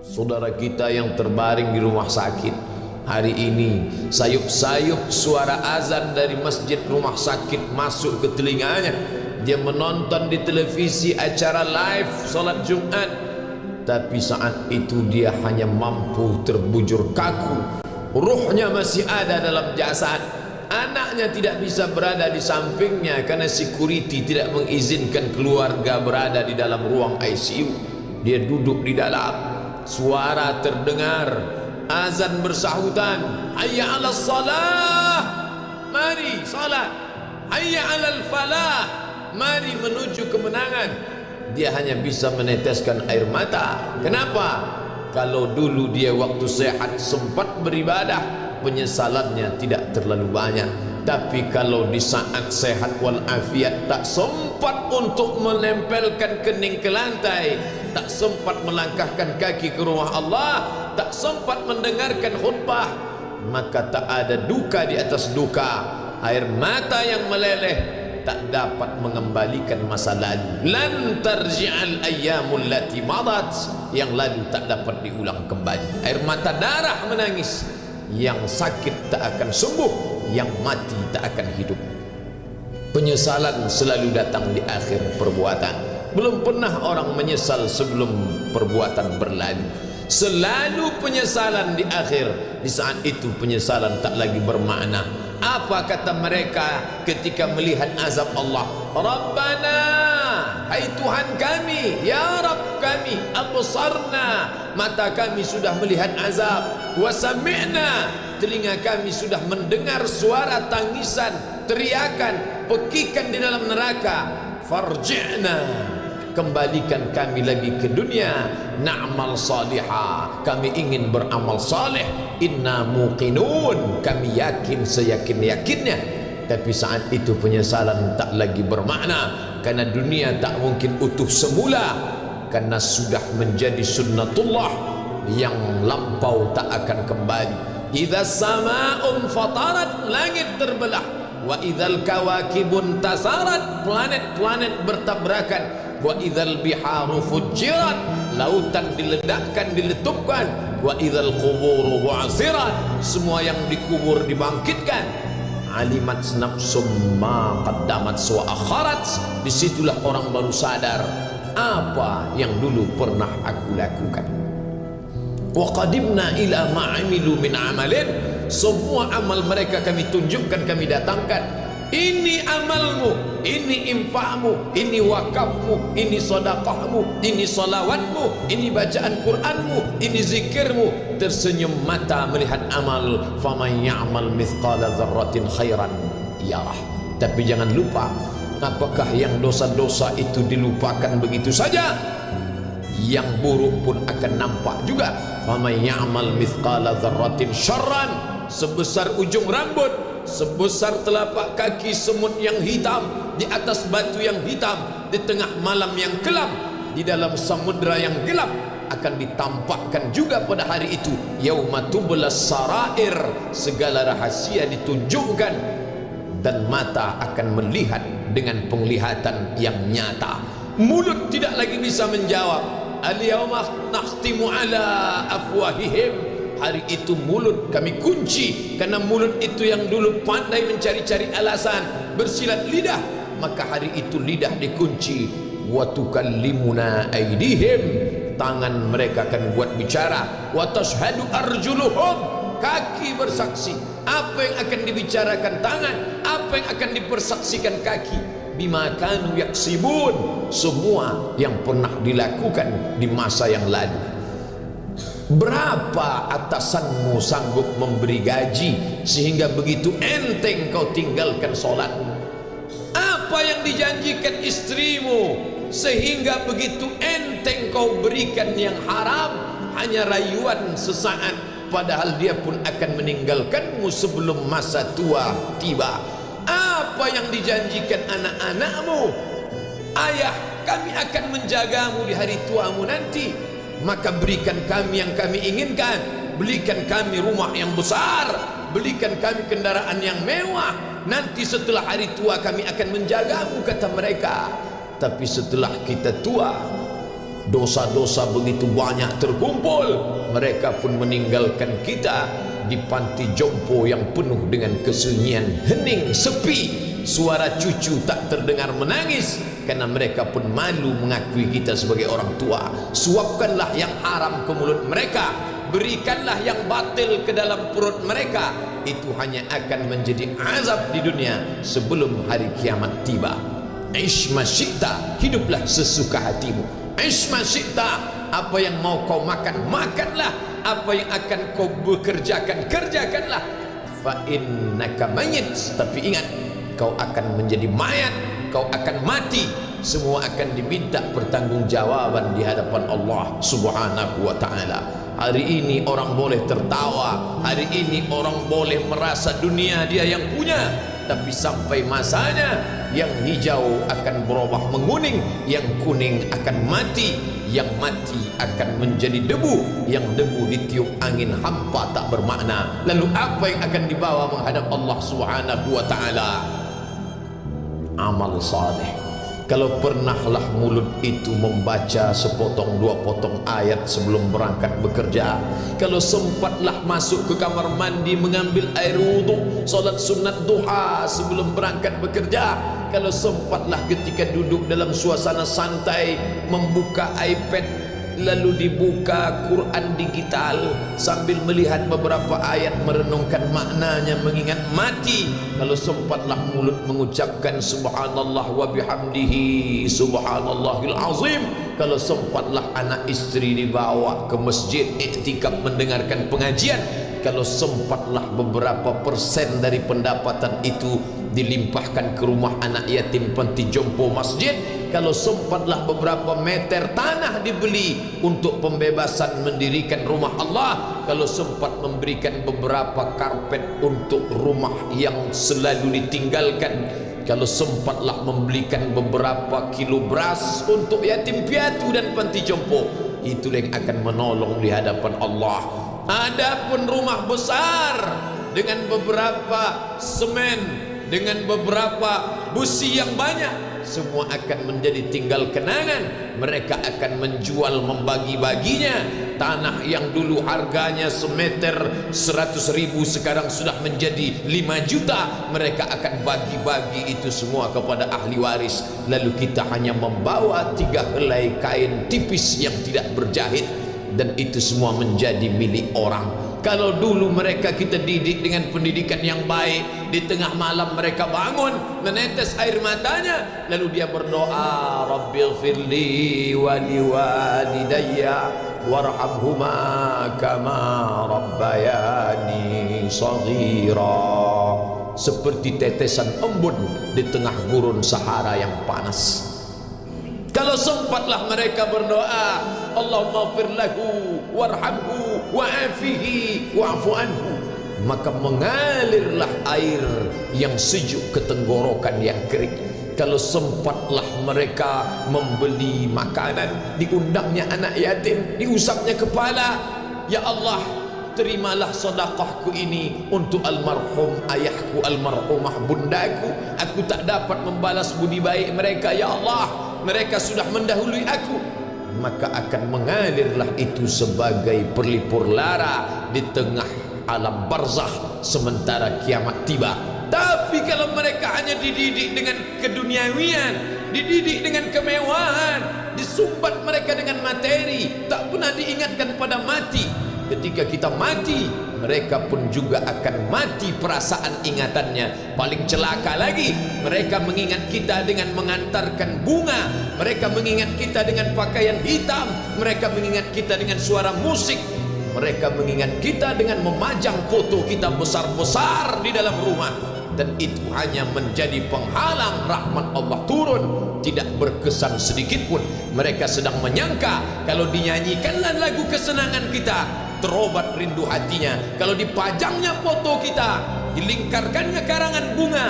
Saudara kita yang terbaring di rumah sakit hari ini, sayup-sayup suara azan dari masjid rumah sakit masuk ke telinganya. Dia menonton di televisi acara live salat Jumat, tapi saat itu dia hanya mampu terbujur kaku. Ruhnya masih ada dalam jasad. Anaknya tidak bisa berada di sampingnya karena security tidak mengizinkan keluarga berada di dalam ruang ICU. Dia duduk di dalam. Suara terdengar, azan bersahutan, hayya 'alas salah, mari salat, hayya 'alal falah, mari menuju kemenangan. Dia hanya bisa meneteskan air mata. Kenapa? Kalau dulu dia waktu sehat sempat beribadah, penyesalannya tidak terlalu banyak. Tapi kalau di saat sehat walafiat tak sempat untuk menempelkan kening ke lantai, tak sempat melangkahkan kaki ke rumah Allah, tak sempat mendengarkan khutbah, maka tak ada duka di atas duka. Air mata yang meleleh tak dapat mengembalikan masa lalu. Lan tarji'al ayyamul lati madat, yang lalu tak dapat diulang kembali. Air mata darah menangis. Yang sakit tak akan sembuh, yang mati tak akan hidup. Penyesalan selalu datang di akhir perbuatan. Belum pernah orang menyesal sebelum perbuatan berlalu. Selalu penyesalan di akhir. Di saat itu penyesalan tak lagi bermakna. Apa kata mereka ketika melihat azab Allah? Rabbana, hai Tuhan kami, ya Rabb kami, absarna, mata kami sudah melihat azab, wa sami'na, telinga kami sudah mendengar suara tangisan, teriakan, pekikan di dalam neraka. Farji'na, kembalikan kami lagi ke dunia, na'mal salihah, kami ingin beramal saleh, inna muqinun, kami yakin seyakin-yakinnya. Tapi saat itu penyesalan tak lagi bermakna, karena dunia tak mungkin utuh semula, karena sudah menjadi sunnatullah yang lampau tak akan kembali. Idza sama'un fatarat, langit terbelah, wa idzal kawakibun tasarat, planet-planet bertabrakan, wa idzal biharu fujirat, lautan diledakkan, diletupkan, wa idzal quburu bu'asirat, semua yang dikubur dibangkitkan. Alimat nafsum ma qaddamat wa akharat, disitulah orang baru sadar apa yang dulu pernah aku lakukan. Wa qadimna ila ma amilu min amalin, semua amal mereka kami tunjukkan, kami datangkan. Ini amalmu, ini infakmu, ini wakafmu, ini sedekahmu, ini salawatmu, ini bacaan Qur'anmu, ini zikirmu. Tersenyum mata melihat amal. Faman ya'mal mithqala dzarratin khairan yarah. Tapi jangan lupa, apakah yang dosa-dosa itu dilupakan begitu saja? Yang buruk pun akan nampak juga. Faman ya'mal mithqala dzarratin syarran, sebesar ujung rambut, sebesar telapak kaki semut yang hitam, di atas batu yang hitam, di tengah malam yang gelap, di dalam samudra yang gelap, akan ditampakkan juga pada hari itu. Yauma tublas sarair, segala rahasia ditunjukkan, dan mata akan melihat dengan penglihatan yang nyata. Mulut tidak lagi bisa menjawab. Al-yauma nakhtimu ala afwahihim, hari itu mulut kami kunci, karena mulut itu yang dulu pandai mencari-cari alasan, bersilat lidah, maka hari itu lidah dikunci. Wa tukallimuna aydihim, tangan mereka akan buat bicara. Wa tashhadu arjuluhum, kaki bersaksi. Apa yang akan dibicarakan tangan, apa yang akan dipersaksikan kaki? Bima kanu yaksibun, semua yang pernah dilakukan di masa yang lalu. Berapa atasanmu sanggup memberi gaji sehingga begitu enteng kau tinggalkan solat? Apa yang dijanjikan istrimu sehingga begitu enteng kau berikan yang haram? Hanya rayuan sesaat, padahal dia pun akan meninggalkanmu sebelum masa tua tiba. Apa yang dijanjikan anak-anakmu? Ayah, kami akan menjagamu di hari tuamu nanti, maka berikan kami yang kami inginkan. Belikan kami rumah yang besar, belikan kami kendaraan yang mewah. Nanti setelah hari tua kami akan menjagamu, kata mereka. Tapi setelah kita tua, dosa-dosa begitu banyak terkumpul, mereka pun meninggalkan kita di panti jompo yang penuh dengan kesunyian, hening, sepi. Suara cucu tak terdengar menangis karena mereka pun malu mengakui kita sebagai orang tua. Suapkanlah yang haram ke mulut mereka, berikanlah yang batil ke dalam perut mereka. Itu hanya akan menjadi azab di dunia sebelum hari kiamat tiba. Ish masyikta, hiduplah sesuka hatimu. Ish masyikta, apa yang mau kau makan, makanlah. Apa yang akan kau bekerjakan, kerjakanlah. Fa innaka mayyit, tapi ingat, kau akan menjadi mayat, kau akan mati. Semua akan diminta pertanggungjawaban di hadapan Allah Subhanahu wa ta'ala. Hari ini orang boleh tertawa, hari ini orang boleh merasa dunia dia yang punya, tapi sampai masanya yang hijau akan berubah menguning, yang kuning akan mati, yang mati akan menjadi debu, yang debu ditiup angin hampa tak bermakna. Lalu apa yang akan dibawa menghadap Allah Subhanahu wa ta'ala? Amal saleh. Kalau pernahlah mulut itu membaca sepotong dua potong ayat sebelum berangkat bekerja, kalau sempatlah masuk ke kamar mandi mengambil air wudhu, solat sunat duha sebelum berangkat bekerja, kalau sempatlah ketika duduk dalam suasana santai membuka iPad lalu dibuka Quran digital sambil melihat beberapa ayat, merenungkan maknanya, mengingat mati, kalau sempatlah mulut mengucapkan subhanallah wa bihamdihi subhanallahil azim, kalau sempatlah anak istri dibawa ke masjid iktikaf mendengarkan pengajian, kalau sempatlah beberapa persen dari pendapatan itu dilimpahkan ke rumah anak yatim panti jompo masjid, kalau sempatlah beberapa meter tanah dibeli untuk pembebasan mendirikan rumah Allah, kalau sempat memberikan beberapa karpet untuk rumah yang selalu ditinggalkan, kalau sempatlah membelikan beberapa kilo beras untuk yatim piatu dan panti jompo, itulah yang akan menolong di hadapan Allah. Adapun rumah besar dengan beberapa semen, dengan beberapa busi yang banyak, semua akan menjadi tinggal kenangan. Mereka akan menjual, membagi-baginya. Tanah yang dulu harganya semeter 100.000 sekarang sudah menjadi 5 juta. Mereka akan bagi-bagi itu semua kepada ahli waris. Lalu kita hanya membawa 3 helai kain tipis yang tidak berjahit, dan itu semua menjadi milik orang. Kalau dulu mereka kita didik dengan pendidikan yang baik, di tengah malam mereka bangun menetes air matanya, lalu dia berdoa, Rabbighfirli wa liwalidayya warhamhuma kama rabbayani shaghira, seperti tetesan embun di tengah gurun Sahara yang panas. Kalau sempatlah mereka berdoa, Allahumma ighfir lahu warhamhu wa'afihi wa'fu anhu, maka mengalirlah air yang sejuk ke tenggorokan yang kering. Kalau sempatlah mereka membeli makanan, diundangnya anak yatim, diusapnya kepala, ya Allah, terimalah sedekahku ini untuk almarhum ayahku, almarhumah bundaku. Aku tak dapat membalas budi baik mereka, ya Allah, mereka sudah mendahului aku. Maka akan mengalirlah itu sebagai perlipur lara di tengah alam barzakh sementara kiamat tiba. Tapi kalau mereka hanya dididik dengan keduniawian, dididik dengan kemewahan, disumbat mereka dengan materi, tak pernah diingatkan pada mati. Ketika kita mati, mereka pun juga akan mati perasaan ingatannya. Paling celaka lagi, mereka mengingat kita dengan mengantarkan bunga, mereka mengingat kita dengan pakaian hitam, mereka mengingat kita dengan suara musik, mereka mengingat kita dengan memajang foto kita besar-besar di dalam rumah. Dan itu hanya menjadi penghalang rahmat Allah turun, tidak berkesan sedikit pun. Mereka sedang menyangka kalau dinyanyikanlah lagu kesenangan kita, terobat rindu hatinya. Kalau dipajangnya foto kita, dilingkarkannya karangan bunga,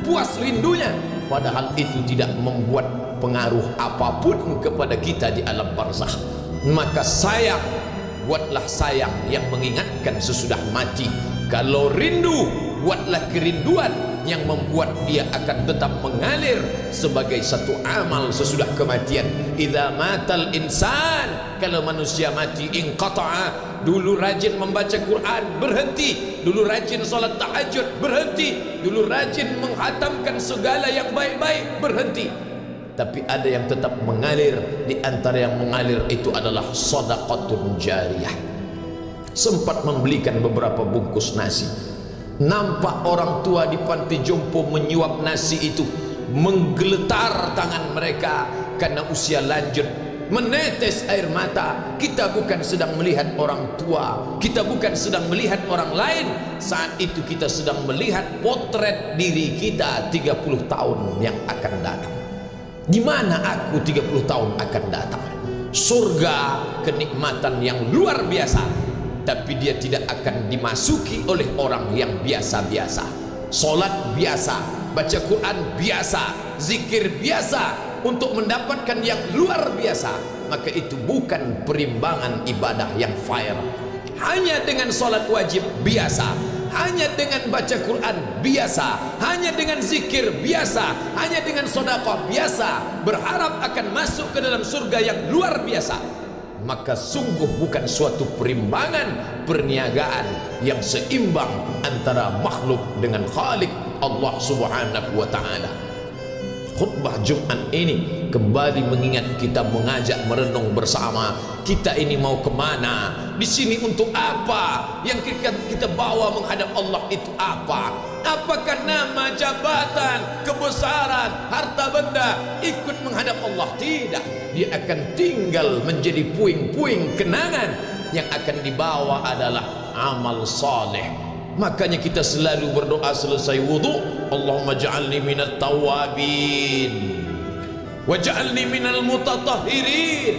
puas rindunya. Padahal itu tidak membuat pengaruh apapun kepada kita di alam barzakh. Maka sayang, buatlah sayang yang mengingatkan sesudah mati. Kalau rindu, buatlah kerinduan yang membuat dia akan tetap mengalir sebagai satu amal sesudah kematian. Idza matal insan, kalau manusia mati, inqata'a, dulu rajin membaca Quran berhenti, dulu rajin salat tahajud berhenti, dulu rajin menghatamkan segala yang baik-baik berhenti. Tapi ada yang tetap mengalir. Di antara yang mengalir itu adalah sedekatun jariyah. Sempat membelikan beberapa bungkus nasi, nampak orang tua di panti jompo menyuap nasi itu, menggeletar tangan mereka karena usia lanjut, menetes air mata. Kita bukan sedang melihat orang tua, kita bukan sedang melihat orang lain. Saat itu kita sedang melihat potret diri kita 30 tahun yang akan datang. Di mana aku 30 tahun akan datang? Surga, kenikmatan yang luar biasa, tapi dia tidak akan dimasuki oleh orang yang biasa-biasa. Solat biasa, baca Quran biasa, zikir biasa, untuk mendapatkan yang luar biasa, maka itu bukan perimbangan ibadah yang fair. Hanya dengan solat wajib biasa, hanya dengan baca Quran biasa, hanya dengan zikir biasa, hanya dengan sedekah biasa, berharap akan masuk ke dalam surga yang luar biasa, maka sungguh bukan suatu perimbangan, perniagaan yang seimbang antara makhluk dengan Khalik Allah Subhanahu wa taala. Khutbah Jumat ini kembali mengingat kita, mengajak merenung bersama. Kita ini mau kemana? Di sini untuk apa? Yang kita bawa menghadap Allah itu apa? Apakah nama, jabatan, kebesaran, harta benda ikut menghadap Allah? Tidak. Dia akan tinggal menjadi puing-puing kenangan. Yang akan dibawa adalah amal saleh. Makanya kita selalu berdoa selesai wudu, Allahumma ja'alni minat tawabin waj'alni minal mutatahhirin,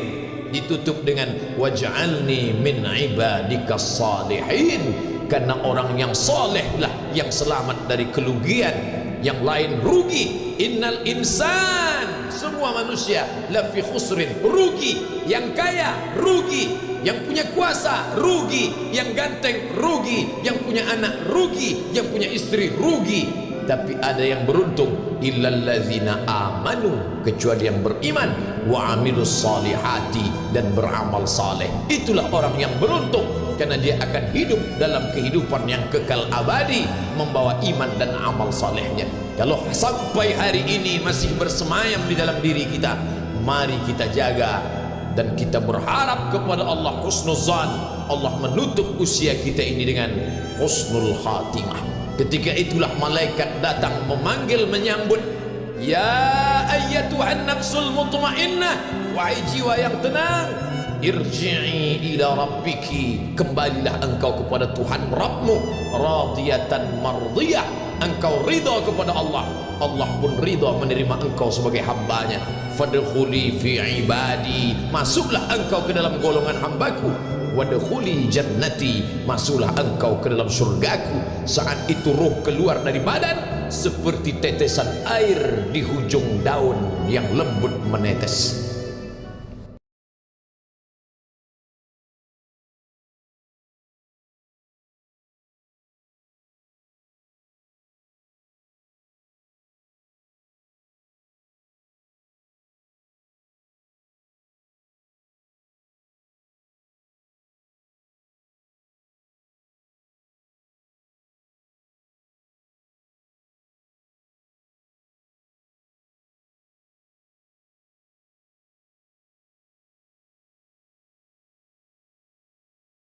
ditutup dengan waj'alni min ibadikas salihin. Karena orang yang soleh lah yang selamat dari kerugian, yang lain rugi. Innal insan, semua manusia lafi khusrin, rugi. Yang kaya rugi, yang punya kuasa rugi, yang ganteng rugi, yang punya anak rugi, yang punya istri rugi. Tapi ada yang beruntung, illallazina amanu, kecuali yang beriman, wa amilus salihati, dan beramal saleh. Itulah orang yang beruntung, karena dia akan hidup dalam kehidupan yang kekal abadi, membawa iman dan amal salehnya. Kalau sampai hari ini masih bersemayam di dalam diri kita, mari kita jaga. Dan kita berharap kepada Allah husnuzan, Allah menutup usia kita ini dengan husnul khatimah. Ketika itulah malaikat datang memanggil, menyambut, ya ayyatuhan nafsul mutmainnah, wahai jiwa yang tenang, irji'i ila rabbiki, kembalilah engkau kepada Tuhan Rabbmu, radiyatan mardiyah, engkau ridha kepada Allah, Allah pun ridha menerima engkau sebagai hambanya. Fadkhuli fi ibadi, masuklah engkau ke dalam golongan hambaku. Wadkhuli jannati, masuklah engkau ke dalam surgaku. Saat itu ruh keluar dari badan seperti tetesan air di hujung daun yang lembut menetes.